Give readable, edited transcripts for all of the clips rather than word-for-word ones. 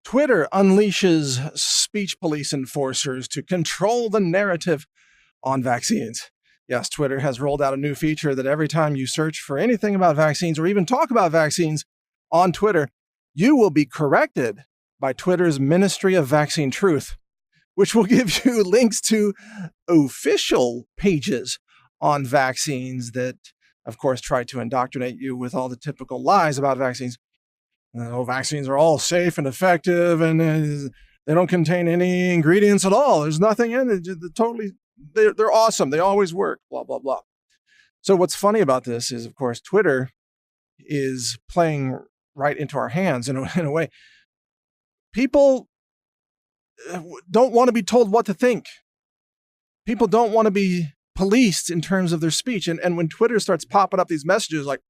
Twitter unleashes speech police enforcers to control the narrative on vaccines. Yes, Twitter has rolled out a new feature that every time you search for anything about vaccines or even talk about vaccines on Twitter, you will be corrected by Twitter's Ministry of Vaccine Truth, which will give you links to official pages on vaccines that, of course, try to indoctrinate you with all the typical lies about vaccines. Vaccines are all safe and effective, and they don't contain any ingredients at all. There's nothing in it. They're awesome. They always work, blah, blah, blah. So what's funny about this is, of course, Twitter is playing right into our hands in a way. People don't want to be told what to think. People don't want to be policed in terms of their speech. And when Twitter starts popping up these messages like,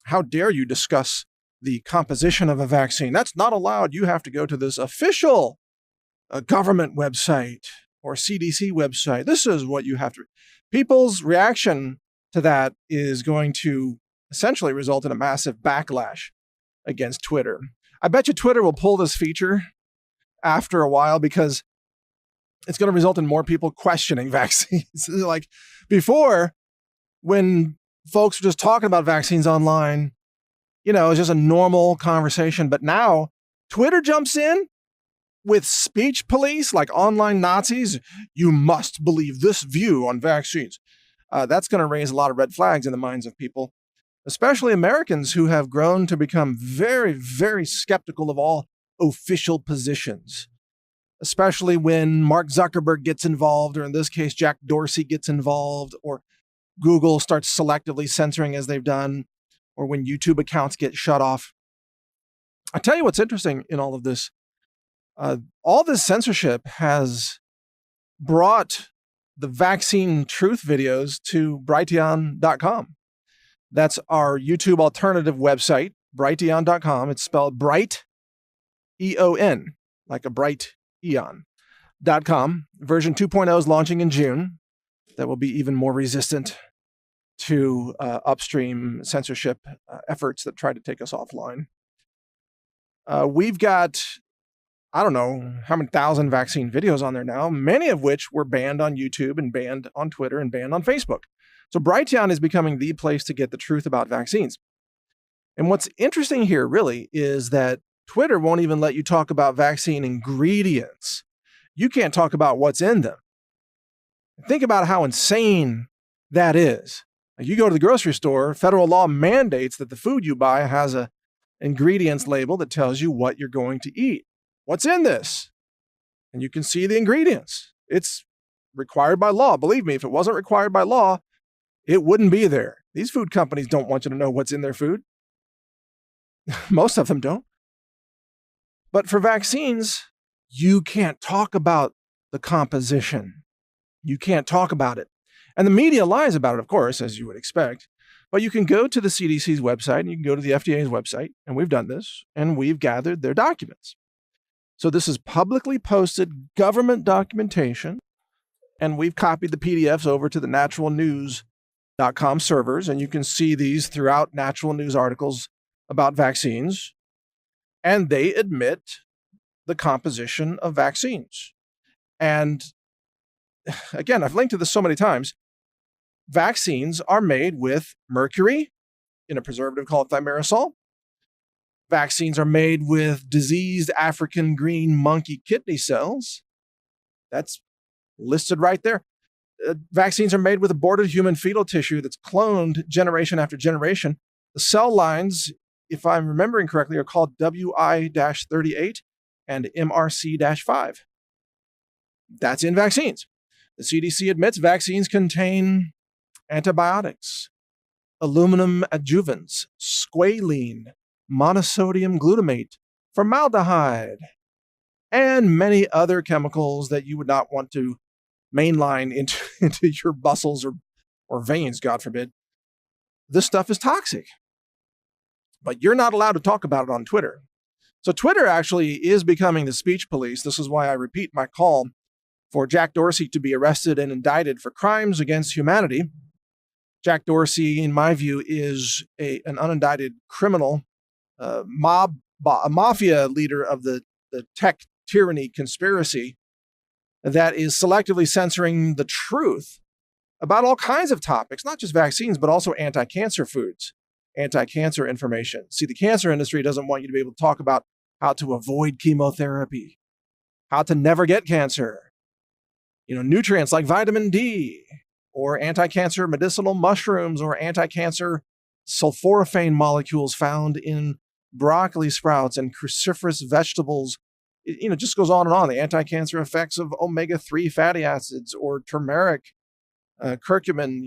how dare you discuss the composition of a vaccine? That's not allowed. You have to go to this official government website or CDC website. This is what you have to. People's reaction to that is going to essentially result in a massive backlash against Twitter. I bet you Twitter will pull this feature after a while because it's going to result in more people questioning vaccines. Like before, when folks were just talking about vaccines online, it was just a normal conversation. But now Twitter jumps in with speech police like online Nazis. You must believe this view on vaccines. That's going to raise a lot of red flags in the minds of people, especially Americans who have grown to become very, very skeptical of all official positions, especially when Mark Zuckerberg gets involved, or in this case, Jack Dorsey gets involved, or Google starts selectively censoring as they've done, or when YouTube accounts get shut off. I tell you what's interesting in all of this. All this censorship has brought the vaccine truth videos to Brighteon.com. That's our YouTube alternative website, Brighteon.com. It's spelled Bright, E-O-N, like a bright eon.com. Version 2.0 is launching in June. That will be even more resistant to upstream censorship efforts that try to take us offline. We've got, I don't know how many thousand vaccine videos on there now, many of which were banned on YouTube and banned on Twitter and banned on Facebook. So Brighteon is becoming the place to get the truth about vaccines. And what's interesting here really is that Twitter won't even let you talk about vaccine ingredients. You can't talk about what's in them. Think about how insane that is. Like you go to the grocery store, federal law mandates that the food you buy has a ingredients label that tells you what you're going to eat. What's in this? And you can see the ingredients. It's required by law. Believe me, if it wasn't required by law, it wouldn't be there. These food companies don't want you to know what's in their food. Most of them don't. But for vaccines, you can't talk about the composition. You can't talk about it. And the media lies about it, of course, as you would expect. But you can go to the CDC's website and you can go to the FDA's website, and we've done this, and we've gathered their documents. So this is publicly posted government documentation, and we've copied the PDFs over to the NaturalNews.com servers, and you can see these throughout Natural News articles about vaccines, and they admit the composition of vaccines. And again, I've linked to this so many times. Vaccines are made with mercury in a preservative called thimerosal. Vaccines are made with diseased African green monkey kidney cells. That's listed right there. Vaccines are made with aborted human fetal tissue that's cloned generation after generation. The cell lines, if I'm remembering correctly, are called WI-38 and MRC-5. That's in vaccines. The CDC admits vaccines contain antibiotics, aluminum adjuvants, squalene, monosodium glutamate, formaldehyde, and many other chemicals that you would not want to mainline into your muscles or veins, God forbid. This stuff is toxic. But you're not allowed to talk about it on Twitter. So Twitter actually is becoming the speech police. This is why I repeat my call for Jack Dorsey to be arrested and indicted for crimes against humanity. Jack Dorsey, in my view, is an unindicted criminal, a mafia leader of the the tech tyranny conspiracy that is selectively censoring the truth about all kinds of topics, not just vaccines, but also anti-cancer foods, anti-cancer information. See, the cancer industry doesn't want you to be able to talk about how to avoid chemotherapy, how to never get cancer, nutrients like vitamin D, or anti-cancer medicinal mushrooms, or anti-cancer sulforaphane molecules found in broccoli sprouts and cruciferous vegetables. It just goes on and on. The anti-cancer effects of omega-3 fatty acids, or turmeric, curcumin,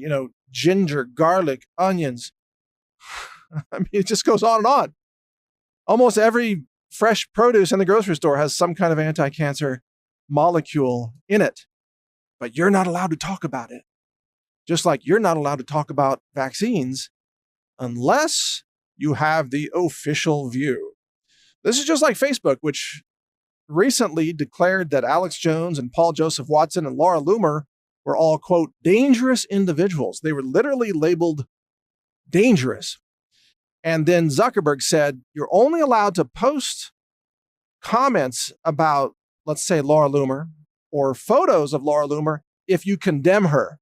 ginger, garlic, onions. I mean, it just goes on and on. Almost every fresh produce in the grocery store has some kind of anti-cancer molecule in it, but you're not allowed to talk about it. Just like you're not allowed to talk about vaccines unless you have the official view. This is just like Facebook, which recently declared that Alex Jones and Paul Joseph Watson and Laura Loomer were all, quote, dangerous individuals. They were literally labeled dangerous. And then Zuckerberg said, you're only allowed to post comments about, let's say, Laura Loomer, or photos of Laura Loomer if you condemn her.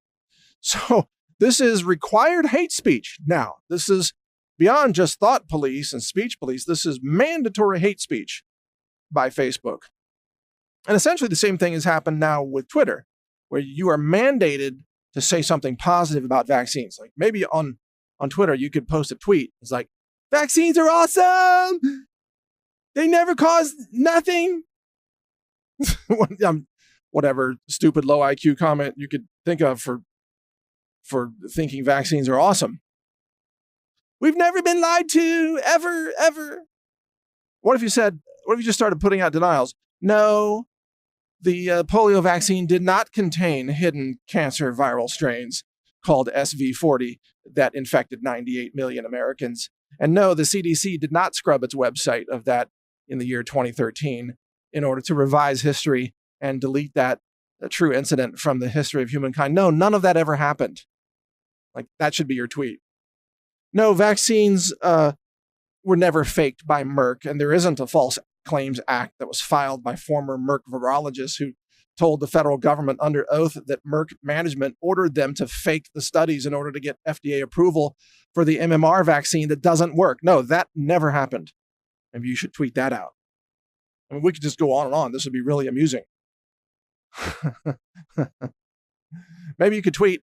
So this is required hate speech. Now, this is beyond just thought police and speech police. This is mandatory hate speech by Facebook. And essentially the same thing has happened now with Twitter, where you are mandated to say something positive about vaccines. Like maybe on Twitter, you could post a tweet. It's like, vaccines are awesome. They never cause nothing. Whatever stupid low IQ comment you could think of for thinking vaccines are awesome. We've never been lied to, ever, ever. What if you just started putting out denials? No, the polio vaccine did not contain hidden cancer viral strains called SV40 that infected 98 million Americans. And no, the CDC did not scrub its website of that in the year 2013 in order to revise history and delete that true incident from the history of humankind. No, none of that ever happened. Like, that should be your tweet. No, vaccines were never faked by Merck, and there isn't a False Claims Act that was filed by former Merck virologists who told the federal government under oath that Merck management ordered them to fake the studies in order to get FDA approval for the MMR vaccine that doesn't work. No, that never happened. Maybe you should tweet that out. I mean, we could just go on and on. This would be really amusing. Maybe you could tweet,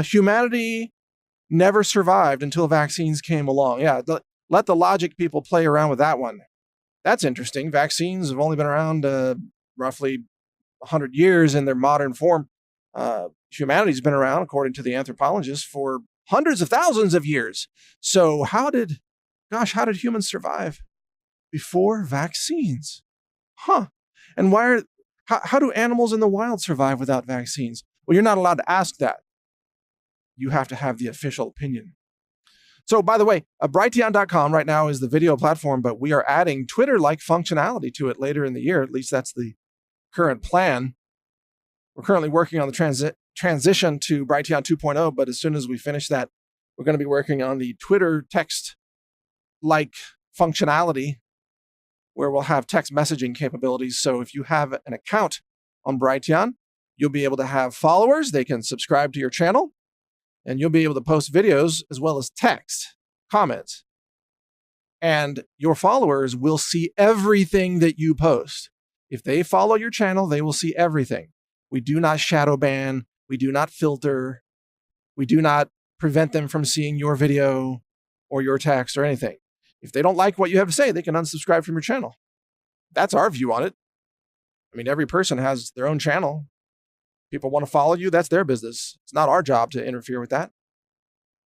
humanity never survived until vaccines came along. Yeah, let the logic people play around with that one. That's interesting. Vaccines have only been around roughly 100 years in their modern form. Humanity's been around, according to the anthropologists, for hundreds of thousands of years. So how did humans survive before vaccines? And how do animals in the wild survive without vaccines? Well, you're not allowed to ask that. You have to have the official opinion. So, by the way, Brighteon.com right now is the video platform, but we are adding Twitter-like functionality to it later in the year. At least that's the current plan. We're currently working on the transition to Brighteon 2.0, but as soon as we finish that, we're going to be working on the Twitter text-like functionality, where we'll have text messaging capabilities. So if you have an account on Brighteon, you'll be able to have followers. They can subscribe to your channel, and you'll be able to post videos as well as text, comments. And your followers will see everything that you post. If they follow your channel, they will see everything. We do not shadow ban. We do not filter. We do not prevent them from seeing your video or your text or anything. If they don't like what you have to say, they can unsubscribe from your channel. That's our view on it. I mean, every person has their own channel. People want to follow you, that's their business. It's not our job to interfere with that.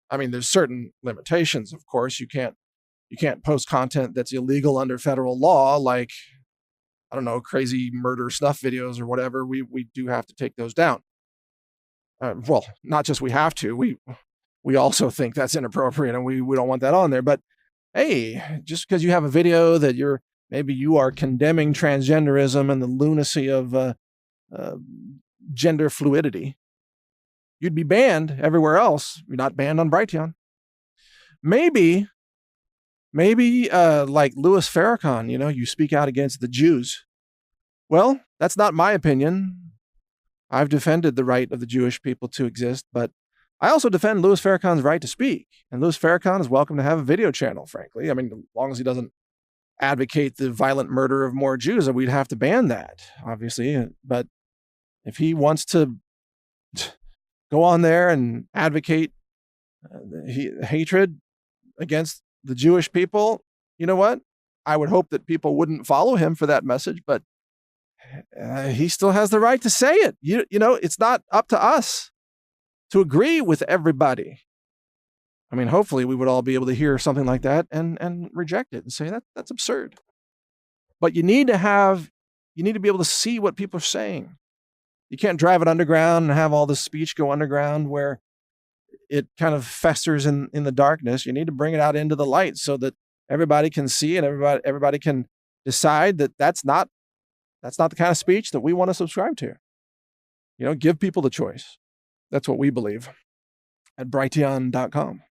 I mean, there's certain limitations, of course. You can't post content that's illegal under federal law, like, I don't know, crazy murder snuff videos or whatever. We do have to take those down. Well, not just we have to. We also think that's inappropriate, and we don't want that on there. But hey, just because you have a video that maybe you are condemning transgenderism and the lunacy of gender fluidity, you'd be banned everywhere else. You're not banned on Brighteon. Maybe Maybe like Louis Farrakhan, you speak out against the Jews. Well, that's not my opinion. I've defended the right of the Jewish people to exist, but I also defend Louis Farrakhan's right to speak. And Louis Farrakhan is welcome to have a video channel, frankly. I mean, as long as he doesn't advocate the violent murder of more Jews, we'd have to ban that, obviously. But if he wants to go on there and advocate hatred against the Jewish people, you know what? I would hope that people wouldn't follow him for that message, but he still has the right to say it. It's not up to us to agree with everybody. I mean, hopefully we would all be able to hear something like that and reject it and say that's absurd. But you need to be able to see what people are saying. You can't drive it underground and have all this speech go underground where it kind of festers in the darkness. You need to bring it out into the light so that everybody can see and everybody can decide that that's not the kind of speech that we want to subscribe to. Give people the choice. That's what we believe at Brighteon.com.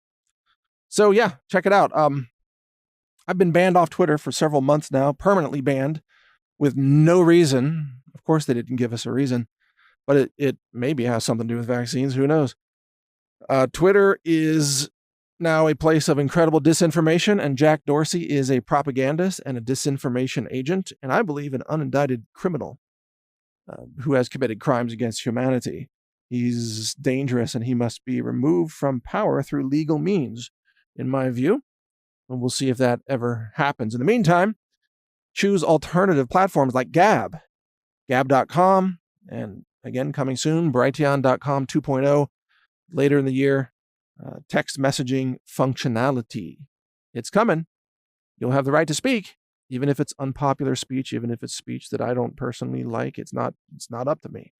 So yeah, check it out. I've been banned off Twitter for several months now, permanently banned with no reason. Of course, they didn't give us a reason, but it maybe has something to do with vaccines. Who knows? Twitter is now a place of incredible disinformation, and Jack Dorsey is a propagandist and a disinformation agent, and I believe an unindicted criminal who has committed crimes against humanity. He's dangerous, and he must be removed from power through legal means, in my view. And we'll see if that ever happens. In the meantime, choose alternative platforms like Gab, Gab.com, and again, coming soon, Brighteon.com 2.0, later in the year, text messaging functionality. It's coming. You'll have the right to speak, even if it's unpopular speech, even if it's speech that I don't personally like. It's not up to me.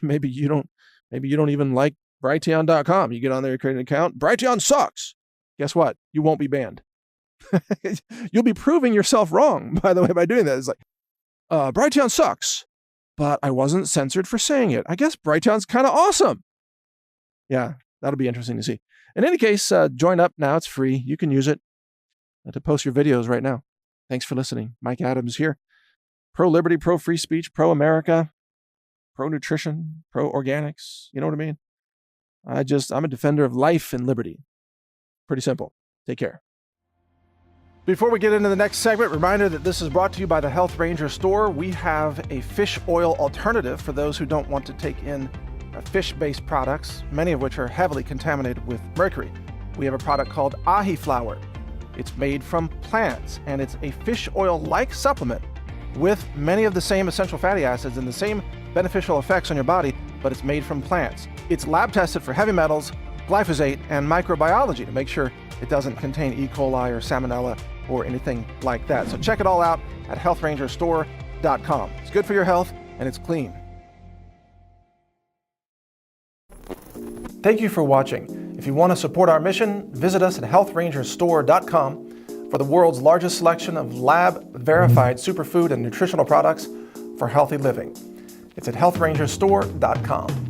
Maybe you don't even like Brighteon.com. You get on there, you create an account. Brighteon sucks. Guess what? You won't be banned. You'll be proving yourself wrong, by the way, by doing that. It's like, Brighteon sucks, but I wasn't censored for saying it. I guess Brighteon's kind of awesome. Yeah, that'll be interesting to see. In any case, join up now. It's free. You can use it to post your videos right now. Thanks for listening. Mike Adams here. Pro-liberty, pro-free speech, pro-America, pro-nutrition, pro-organics. You know what I mean? I'm a defender of life and liberty. Pretty simple. Take care. Before we get into the next segment, reminder that this is brought to you by the Health Ranger store. We have a fish oil alternative for those who don't want to take in fish-based products, many of which are heavily contaminated with mercury. We have a product called ahi flour. It's made from plants, and it's a fish oil-like supplement with many of the same essential fatty acids and the same beneficial effects on your body, but it's made from plants. It's lab-tested for heavy metals, glyphosate, and microbiology to make sure it doesn't contain E. coli or salmonella or anything like that. So check it all out at healthrangerstore.com. It's good for your health, and it's clean. Thank you for watching. If you want to support our mission, visit us at healthrangerstore.com for the world's largest selection of lab-verified superfood and nutritional products for healthy living. It's at healthrangerstore.com.